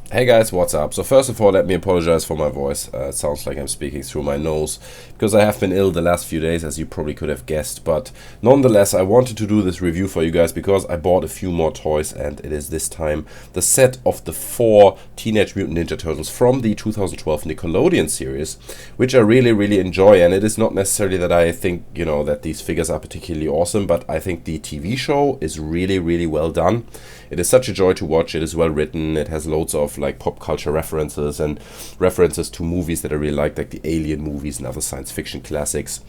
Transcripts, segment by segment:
Hey guys, what's up? So first of all, let me apologize for my voice. It sounds like I'm speaking through my nose because I have been ill the last few days, as you probably could have guessed. But nonetheless, I wanted to do this review for you guys because I bought a few more toys, and it is this time the set of the 4 Teenage Mutant Ninja Turtles from the 2012 Nickelodeon series, which I really enjoy. And it is not necessarily that I think, that these figures are particularly awesome, but I think the TV show is really well done. It is such a joy to watch. It is well written. It has loads of like pop culture references and references to movies that I really like the Alien movies and other science fiction classics.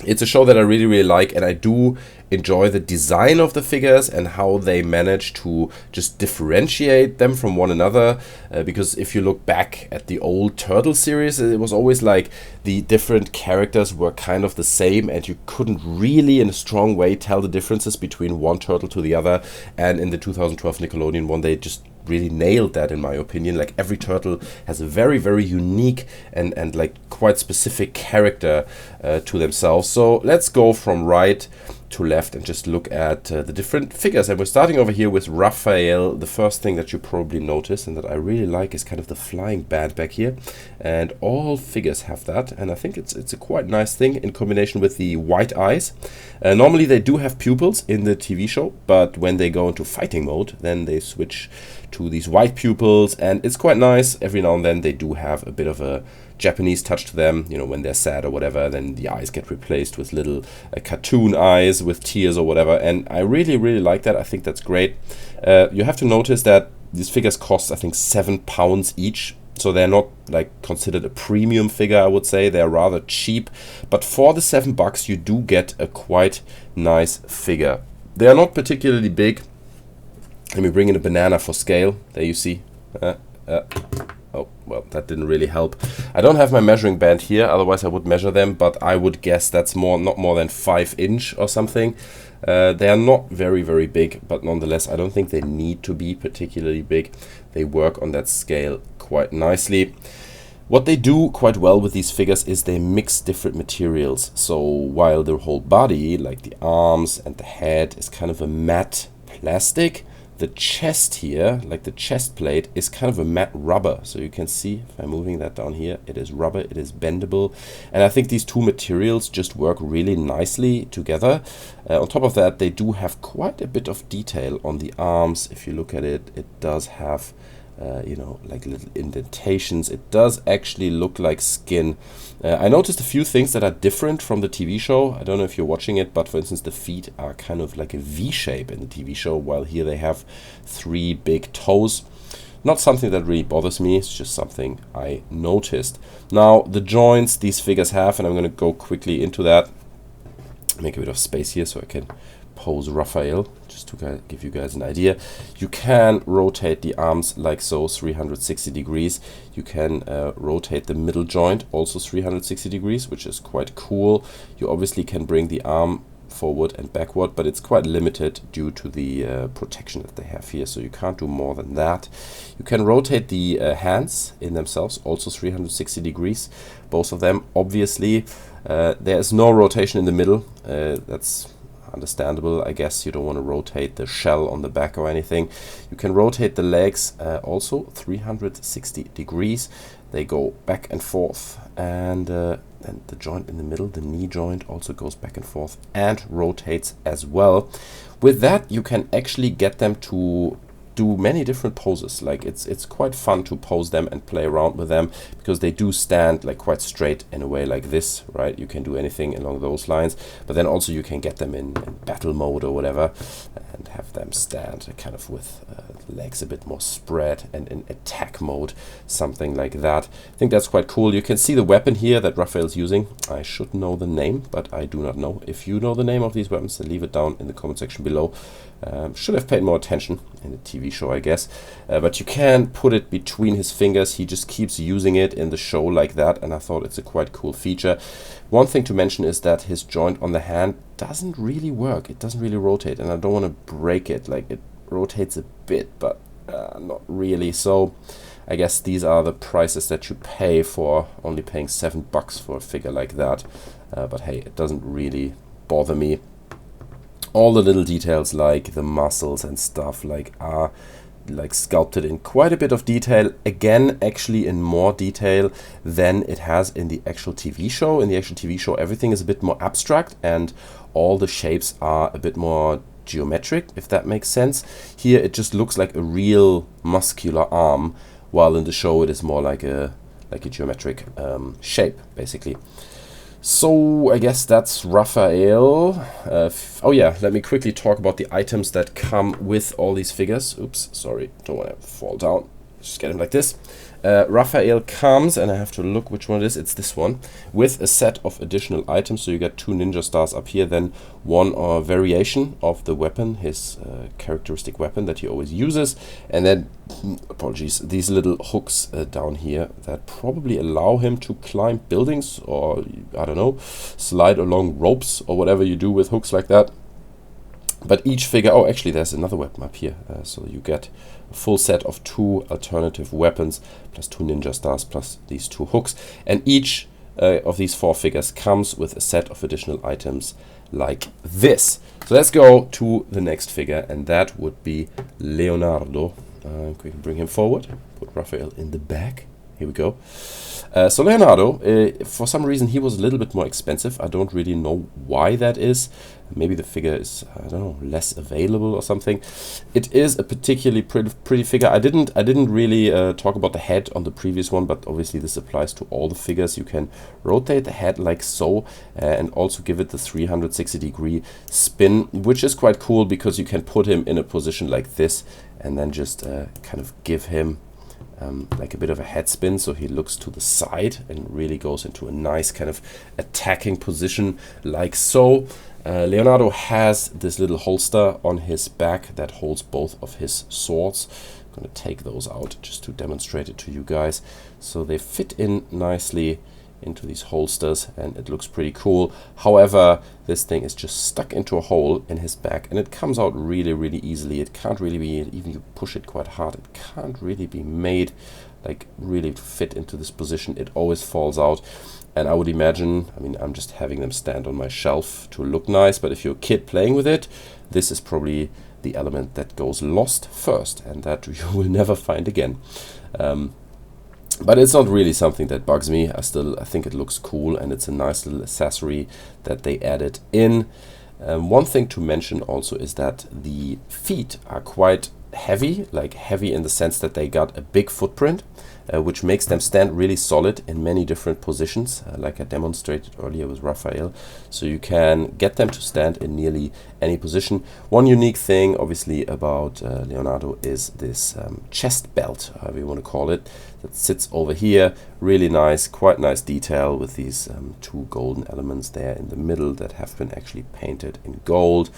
It's a show that I really like, and I do enjoy the design of the figures and how they manage to just differentiate them from one another. Because if you look back at the old Turtle series, it was always like the different characters were kind of the same, and you couldn't really, in a strong way, tell the differences between one turtle to the other. And in the 2012 Nickelodeon one, they just really nailed that, in my opinion. Like, every turtle has a very unique and like quite specific character to themselves. So let's go from right to left and just look at the different figures. And we're starting over here with Raphael. The first thing that you probably notice and that I really like is kind of the flying band back here, and all figures have that, and I think it's a quite nice thing in combination with the white eyes. Normally they do have pupils in the TV show, but when they go into fighting mode, then they switch to these white pupils, and it's quite nice. Every now and then they do have a bit of a Japanese touch to them, when they're sad or whatever, then the eyes get replaced with little cartoon eyes with tears or whatever, and I really like that. I think that's great. You have to notice that these figures cost, I think, £7 each, so they're not like considered a premium figure, I would say. They're rather cheap, but for the $7 you do get a quite nice figure. They are not particularly big. Let me bring in a banana for scale. There you see. Oh, well, that didn't really help. I don't have my measuring band here, otherwise I would measure them, but I would guess that's not more than 5" or something. They are not very big, but nonetheless, I don't think they need to be particularly big. They work on that scale quite nicely. What they do quite well with these figures is they mix different materials. So while the whole body, like the arms and the head, is kind of a matte plastic, the chest here, like the chest plate, is kind of a matte rubber. So you can see, if I'm moving that down here, it is rubber, it is bendable. And I think these two materials just work really nicely together. On top of that, they do have quite a bit of detail on the arms. If you look at it, it does have like little indentations. It does actually look like skin. I noticed a few things that are different from the TV show. I don't know if you're watching it, but for instance, the feet are kind of like a V shape in the TV show, while here they have 3 big toes. Not something that really bothers me, it's just something I noticed. Now, the joints these figures have, and I'm going to go quickly into that, make a bit of space here so I can pose Raphael, just to give you guys an idea. You can rotate the arms like so, 360 degrees. You can rotate the middle joint, also 360 degrees, which is quite cool. You obviously can bring the arm forward and backward, but it's quite limited due to the protection that they have here, so you can't do more than that. You can rotate the hands in themselves, also 360 degrees, both of them. Obviously, there is no rotation in the middle. That's understandable. I guess you don't want to rotate the shell on the back or anything. You can rotate the legs also 360 degrees. They go back and forth, and the joint in the middle, the knee joint, also goes back and forth and rotates as well. With that, you can actually get them to do many different poses. Like, it's quite fun to pose them and play around with them, because they do stand like quite straight in a way like this, right? You can do anything along those lines, but then also you can get them in battle mode or whatever and have them stand kind of with legs a bit more spread and in attack mode, something like that. I think that's quite cool. You can see the weapon here that Raphael's using. I should know the name, but I do not know. If you know the name of these weapons, then leave it down in the comment section below. Should have paid more attention in the TV show, I guess. But you can put it between his fingers. He just keeps using it in the show like that, and I thought it's a quite cool feature. One thing to mention is that his joint on the hand doesn't really work. It doesn't really rotate, and I don't want to break it. Like, it rotates a bit, but not really. So I guess these are the prices that you pay for only paying $7 for a figure like that. But hey, it doesn't really bother me. All the little details like the muscles and stuff like are like sculpted in quite a bit of detail. Again, actually in more detail than it has in the actual TV show. In the actual TV show, everything is a bit more abstract and all the shapes are a bit more geometric, if that makes sense. Here it just looks like a real muscular arm, while in the show it is more like a geometric shape, basically. So I guess that's Raphael. Oh yeah, let me quickly talk about the items that come with all these figures. Oops, sorry, don't want to fall down. Just get him like this. Raphael comes, and I have to look which one it is. It's this one, with a set of additional items. So you get 2 ninja stars up here, then one variation of the weapon, his characteristic weapon that he always uses, and then, apologies, these little hooks down here that probably allow him to climb buildings, or I don't know, slide along ropes, or whatever you do with hooks like that. But each figure, oh, actually there's another weapon up here, so you get a full set of 2 alternative weapons, plus 2 ninja stars, plus these 2 hooks, and each of these 4 figures comes with a set of additional items like this. So let's go to the next figure, and that would be Leonardo. We can bring him forward, put Raphael in the back. Here we go. So Leonardo, for some reason he was a little bit more expensive. I don't really know why that is. Maybe the figure is, I don't know, less available or something. It is a particularly pretty figure. I didn't really talk about the head on the previous one, but obviously this applies to all the figures. You can rotate the head like so, and also give it the 360-degree spin, which is quite cool because you can put him in a position like this and then just kind of give him like a bit of a head spin, so he looks to the side and really goes into a nice kind of attacking position like so. Leonardo has this little holster on his back that holds both of his swords. I'm going to take those out just to demonstrate it to you guys. So they fit in nicely into these holsters and it looks pretty cool. However, this thing is just stuck into a hole in his back and it comes out really easily. It can't really be, even you push it quite hard, it can't really be made like really to fit into this position. It always falls out. And I would imagine, I mean, I'm just having them stand on my shelf to look nice, but if you're a kid playing with it, this is probably the element that goes lost first and that you will never find again. But it's not really something that bugs me. I think it looks cool and it's a nice little accessory that they added in. One thing to mention also is that the feet are quite heavy, like heavy in the sense that they got a big footprint, which makes them stand really solid in many different positions, like I demonstrated earlier with Raphael. So you can get them to stand in nearly any position. One unique thing, obviously, about Leonardo is this chest belt, however you want to call it, that sits over here. Really nice, quite nice detail with these 2 golden elements there in the middle that have been actually painted in gold.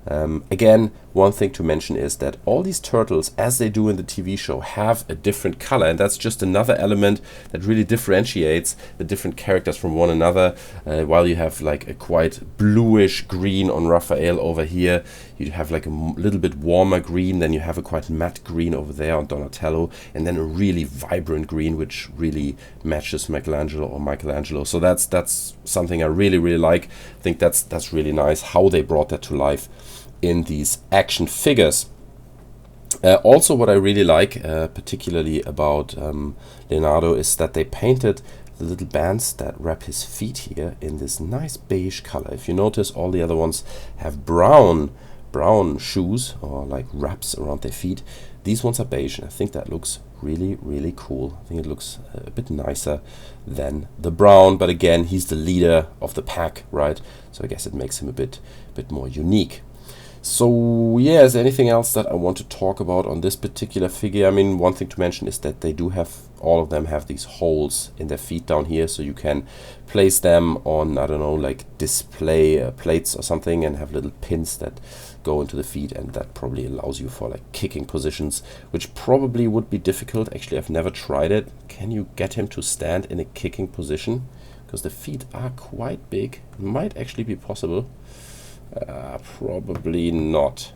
Again, one thing to mention is that all these turtles, as they do in the TV show, have a different color, and that's just another element that really differentiates the different characters from one another. While you have like a quite bluish green on Raphael over here, you have like a little bit warmer green, then you have a quite matte green over there on Donatello, and then a really vibrant green which really matches Michelangelo. So that's something I really like. I think that's really nice how they brought that to life in these action figures. Also what I really like particularly about Leonardo is that they painted the little bands that wrap his feet here in this nice beige color. If you notice, all the other ones have brown shoes or like wraps around their feet. These ones are beige and I think that looks really cool. I think it looks a bit nicer than the brown, but again, he's the leader of the pack, right? So I guess it makes him a bit more unique. So yeah, is there anything else that I want to talk about on this particular figure? I mean, one thing to mention is that they do have, all of them have these holes in their feet down here, so you can place them on, I don't know, like display plates or something and have little pins that go into the feet, and that probably allows you for like kicking positions, which probably would be difficult. Actually, I've never tried it. Can you get him to stand in a kicking position? Because the feet are quite big. It might actually be possible. Probably not.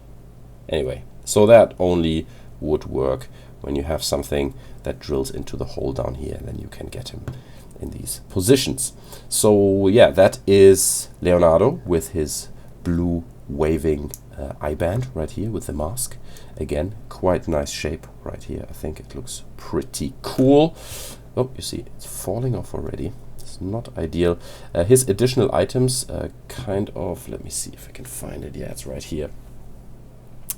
Anyway, so that only would work when you have something that drills into the hole down here, and then you can get him in these positions. So yeah, that is Leonardo with his blue waving eye band right here with the mask. Again, quite nice shape right here. I think it looks pretty cool. Oh, you see, it's falling off already. It's not ideal. His additional items, kind of, let me see if I can find it. Yeah, it's right here.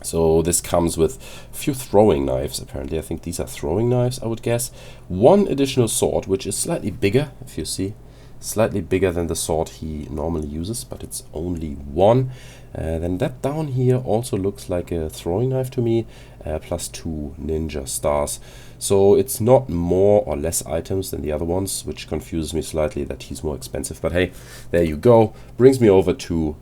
So this comes with a few throwing knives, apparently. I think these are throwing knives, I would guess. One additional sword, which is slightly bigger, if you see. Slightly bigger than the sword he normally uses, but it's only one. Then that down here also looks like a throwing knife to me, plus 2 ninja stars. So it's not more or less items than the other ones, which confuses me slightly that he's more expensive. But hey, there you go. Brings me over to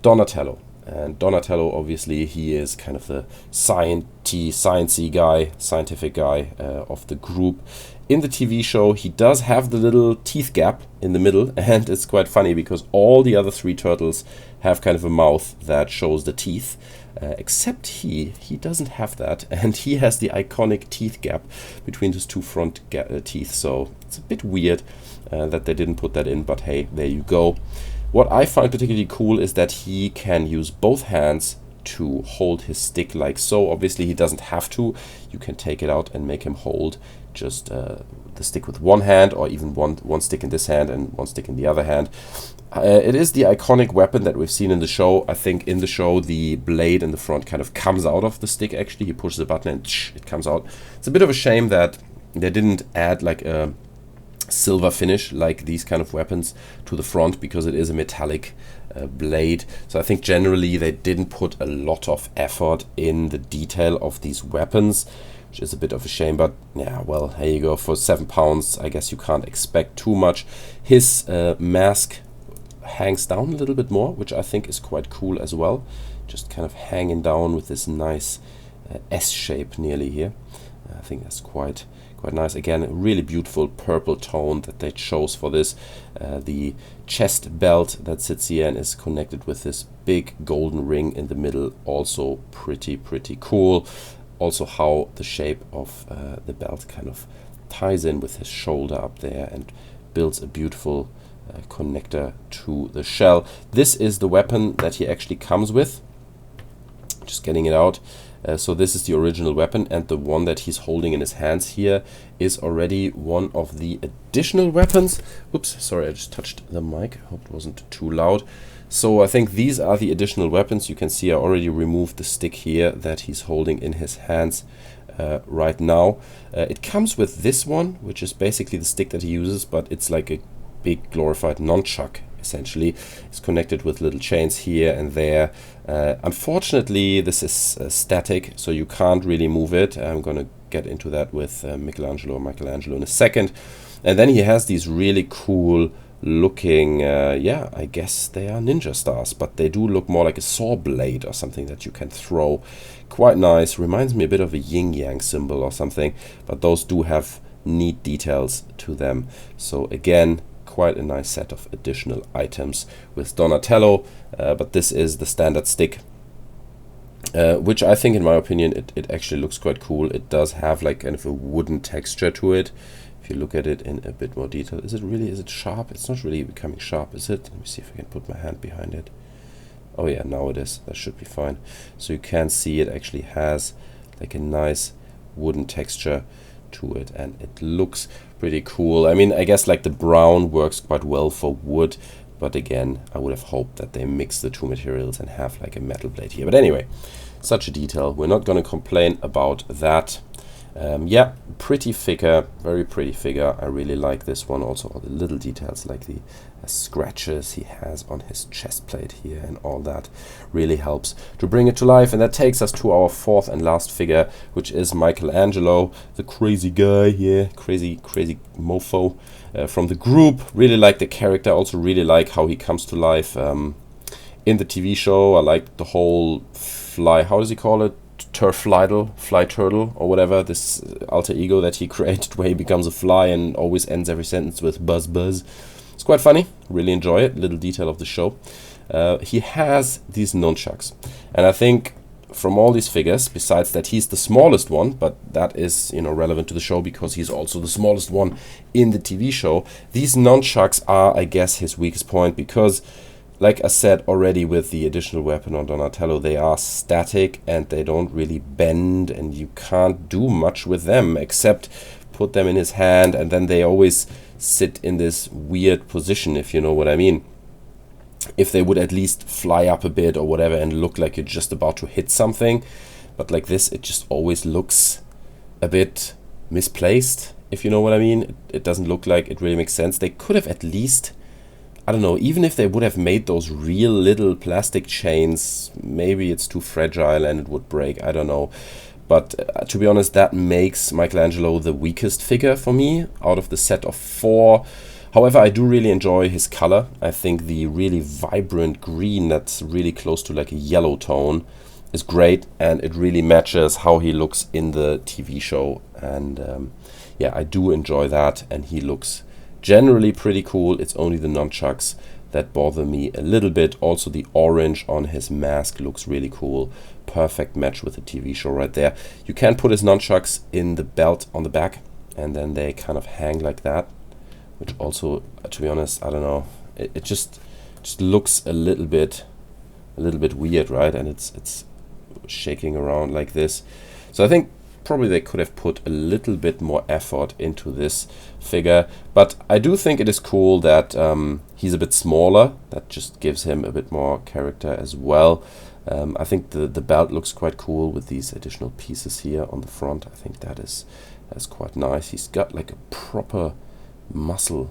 Donatello. And Donatello, obviously, he is kind of the sciencey guy, scientific guy of the group. In the TV show, he does have the little teeth gap in the middle, and it's quite funny because all the other 3 turtles have kind of a mouth that shows the teeth, except he doesn't have that, and he has the iconic teeth gap between his 2 front teeth. So it's a bit weird that they didn't put that in, but hey, there you go. What I find particularly cool is that he can use both hands to hold his stick like so. Obviously, he doesn't have to. You can take it out and make him hold just the stick with one hand, or even one stick in this hand and one stick in the other hand. It is the iconic weapon that we've seen in the show. I think in the show, the blade in the front kind of comes out of the stick, actually. He pushes the button and it comes out. It's a bit of a shame that they didn't add like a silver finish like these kind of weapons to the front, because it is a metallic blade. So I think generally they didn't put a lot of effort in the detail of these weapons, which is a bit of a shame. But yeah, well, here you go. For £7, I guess you can't expect too much. His mask hangs down a little bit more, which I think is quite cool as well. Just kind of hanging down with this nice S shape nearly here. I think that's quite nice. Again, a really beautiful purple tone that they chose for this. The chest belt that sits here and is connected with this big golden ring in the middle, also pretty cool. Also how the shape of the belt kind of ties in with his shoulder up there and builds a beautiful connector to the shell. This is the weapon that he actually comes with. Just getting it out. So this is the original weapon, and the one that he's holding in his hands here is already one of the additional weapons. Oops, sorry, I just touched the mic. I hope it wasn't too loud. So I think these are the additional weapons. You can see I already removed the stick here that he's holding in his hands right now. It comes with this one, which is basically the stick that he uses, but it's like a big glorified nunchuck. Essentially, it's connected with little chains here and there. Unfortunately, this is static, so you can't really move it. I'm going to get into that with Michelangelo in a second. And then he has these really cool looking, yeah, I guess they are ninja stars, but they do look more like a saw blade or something that you can throw. Quite nice. Reminds me a bit of a yin-yang symbol or something, but those do have neat details to them. So again, quite a nice set of additional items with Donatello, but this is the standard stick, which I think, in my opinion, it actually looks quite cool. It does have like kind of a wooden texture to it. If you look at it in a bit more detail, is it sharp? It's not really becoming sharp, is it? Let me see if I can put my hand behind it. Oh yeah, now it is. That should be fine. So you can see it actually has like a nice wooden texture to it, and it looks pretty cool. I mean, I guess like the brown works quite well for wood, but again, I would have hoped that they mix the two materials and have like a metal blade here. But anyway, such a detail. We're not going to complain about that. Yeah, pretty figure, very pretty figure. I really like this one. Also, all the little details like the scratches he has on his chest plate here and all that really helps to bring it to life. And that takes us to our fourth and last figure, which is Michelangelo, the crazy guy here, crazy mofo from the group. Really like the character. Also really like how he comes to life in the TV show. I like the whole fly, how does he call it? Fly turtle or whatever, this alter ego that he created where he becomes a fly and always ends every sentence with buzz buzz. It's quite funny, really enjoy it, little detail of the show. He has these nunchucks, and I think from all these figures, besides that he's the smallest one, but that is, you know, relevant to the show because he's also the smallest one in the TV show, these nunchucks are, I guess, his weakest point, because like I said already with the additional weapon on Donatello, they are static and they don't really bend, and you can't do much with them except put them in his hand, and then they always sit in this weird position, if you know what I mean. If they would at least fly up a bit or whatever and look like you're just about to hit something, but like this, it just always looks a bit misplaced, if you know what I mean. It doesn't look like it really makes sense. They could have at least, I don't know, even if they would have made those real little plastic chains, maybe it's too fragile and it would break, I don't know. But to be honest, that makes Michelangelo the weakest figure for me out of the set of 4. However, I do really enjoy his color. I think the really vibrant green that's really close to like a yellow tone is great, and it really matches how he looks in the TV show. And yeah, I do enjoy that, and he looks generally pretty cool. It's only the nunchucks that bother me a little bit. Also, the orange on his mask looks really cool. Perfect match with the TV show right there. You can put his nunchucks in the belt on the back, and then they kind of hang like that, which also, to be honest, I don't know. It just looks a little bit weird, right? And it's shaking around like this. So I think probably they could have put a little bit more effort into this figure, but I do think it is cool that he's a bit smaller. That just gives him a bit more character as well. I think the belt looks quite cool with these additional pieces here on the front. I think that's quite nice. He's got like a proper muscle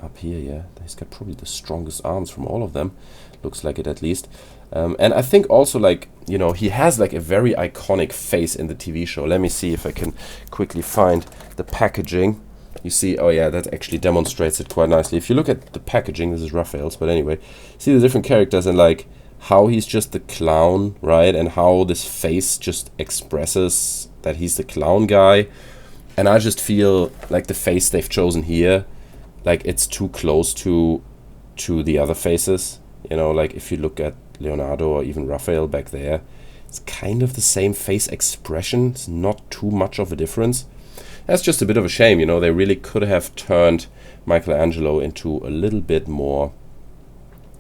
up here. Yeah, he's got probably the strongest arms from all of them. Looks like it, at least. And I think also, like, you know, he has like a very iconic face in the TV show. Let me see if I can quickly find the packaging. You see, oh yeah, that actually demonstrates it quite nicely. If you look at the packaging, this is Raphael's, but anyway, see the different characters and like how he's just the clown, right? And how this face just expresses that he's the clown guy. And I just feel like the face they've chosen here, like it's too close to the other faces. You know, like if you look at Leonardo or even Raphael back there, it's kind of the same face expression. It's not too much of a difference. That's just a bit of a shame, you know. They really could have turned Michelangelo into a little bit more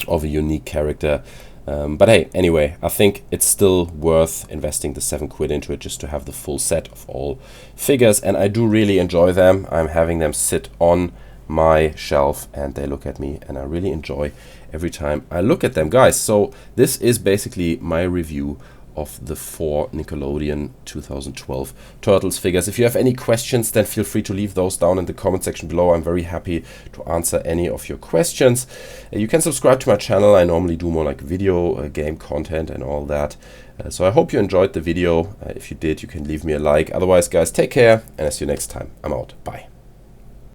of a unique character. But hey, anyway, I think it's still worth investing the £7 into it just to have the full set of all figures. And I do really enjoy them. I'm having them sit on my shelf and they look at me, and I really enjoy every time I look at them, guys. So this is basically my review of the 4 Nickelodeon 2012 Turtles figures. If you have any questions, then feel free to leave those down in the comment section below. I'm very happy to answer any of your questions. You can subscribe to my channel. I normally do more like video game content and all that. So I hope you enjoyed the video. If you did, you can leave me a like. Otherwise, guys, take care, and I'll see you next time. I'm out. Bye.